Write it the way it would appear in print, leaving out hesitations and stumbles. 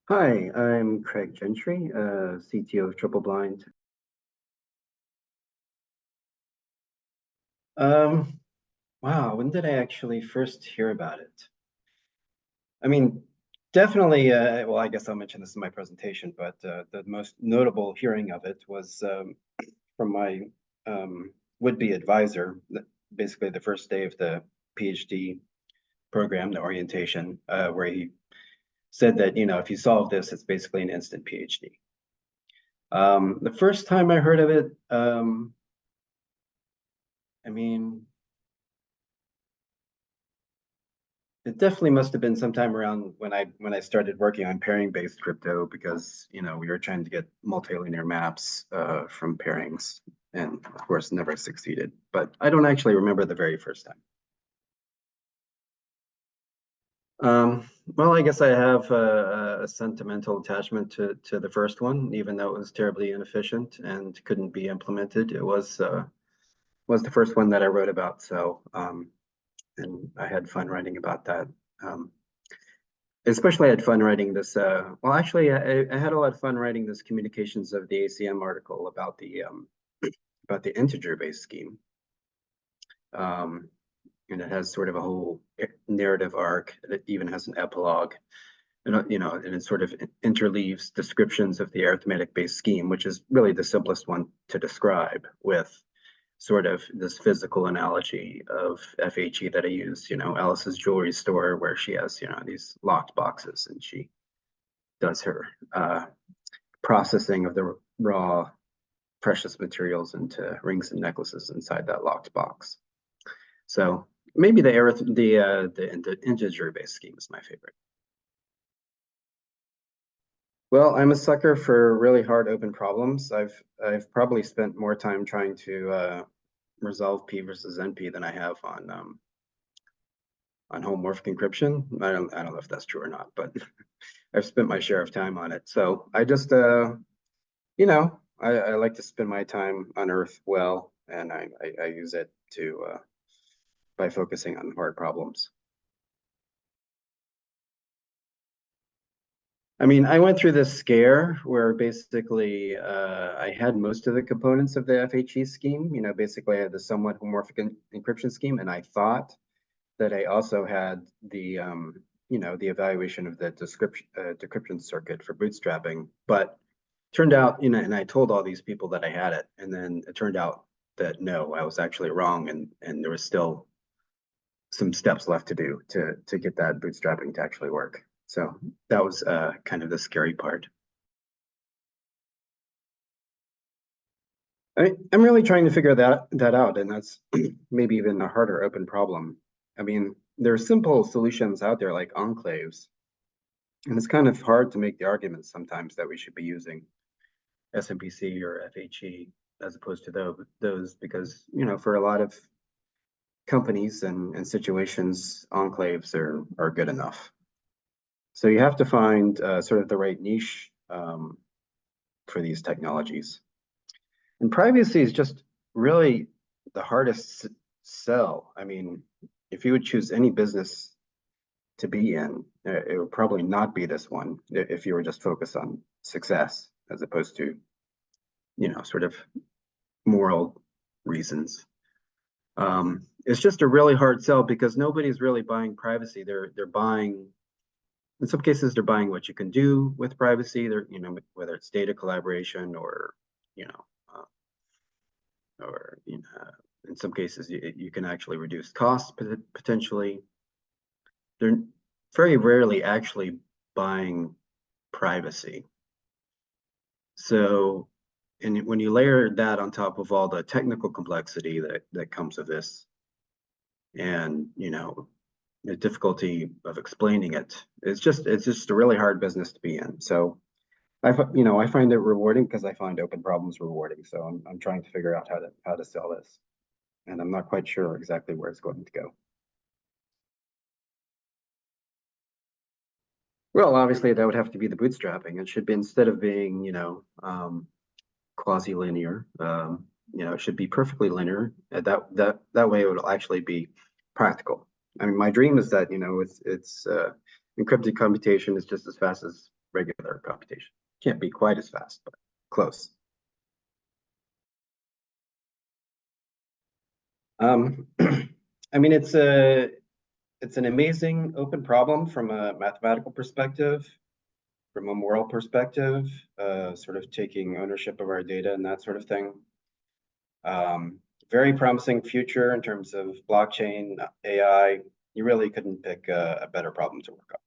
Hi, I'm Craig Gentry, CTO of TripleBlind. Um, wow, when did I actually first hear about it? I mean, definitely, well, I guess I'll mention this in my presentation, but the most notable hearing of it was from my would-be advisor, basically the first day of the PhD program, the orientation, where he said that, if you solve this, it's basically an instant PhD. The first time I heard of it, I mean, it definitely must have been sometime around when I started working on pairing-based crypto because we were trying to get multilinear maps from pairings, and of course never succeeded. But I don't actually remember the very first time. Well, I guess I have a sentimental attachment to the first one, even though it was terribly inefficient and couldn't be implemented. It was the first one that I wrote about, so and I had fun writing about that. Um, Especially I had fun writing this. Well, actually, I had a lot of fun writing this communications of the ACM article about the integer-based scheme. And it has sort of a whole narrative arc. It even has an epilogue, and and it sort of interleaves descriptions of the arithmetic-based scheme, which is really the simplest one to describe, with sort of this physical analogy of FHE that I use. Alice's jewelry store, where she has these locked boxes, and she does her processing of the raw precious materials into rings and necklaces inside that locked box. So maybe the integer-based scheme is my favorite. Well, I'm a sucker for really hard open problems. I've probably spent more time trying to resolve P versus NP than I have on homomorphic encryption. I don't know if that's true or not, but I've spent my share of time on it. So I just I like to spend my time on Earth well, and I use it to by focusing on hard problems. I mean, I went through this scare where basically I had most of the components of the FHE scheme. Basically I had the somewhat homomorphic encryption scheme, and I thought that I also had the evaluation of the decryption circuit for bootstrapping. But turned out, and I told all these people that I had it, and then it turned out that no, I was actually wrong, and there was still some steps left to do to get that bootstrapping to actually work. So that was kind of the scary part. I'm really trying to figure that out, and that's maybe even a harder open problem. I mean, there are simple solutions out there like enclaves, and it's kind of hard to make the argument sometimes that we should be using SMPC or FHE as opposed to those because for a lot of companies and situations, enclaves are good enough. So you have to find sort of the right niche for these technologies. And privacy is just really the hardest sell. I mean, if you would choose any business to be in, it would probably not be this one if you were just focused on success as opposed to, sort of moral reasons. It's just a really hard sell because nobody's really buying privacy. They're buying, in some cases, they're buying what you can do with privacy. They're, whether it's data collaboration or, you know, or in some cases you can actually reduce costs potentially. They're very rarely actually buying privacy. So, and when you layer that on top of all the technical complexity that comes with this, and the difficulty of explaining it, it's just a really hard business to be in. So I find it rewarding because I find open problems rewarding. So I'm trying to figure out how to sell this, and I'm not quite sure exactly where it's going to go. Well, obviously that would have to be the bootstrapping. It should be, instead of being quasi-linear, it should be perfectly linear. That way it would actually be practical. I mean, my dream is that it's encrypted computation is just as fast as regular computation. Can't be quite as fast, but close. I mean, it's an amazing open problem from a mathematical perspective, from a moral perspective, sort of taking ownership of our data and that sort of thing. Very promising future in terms of blockchain, AI. You really couldn't pick a better problem to work on.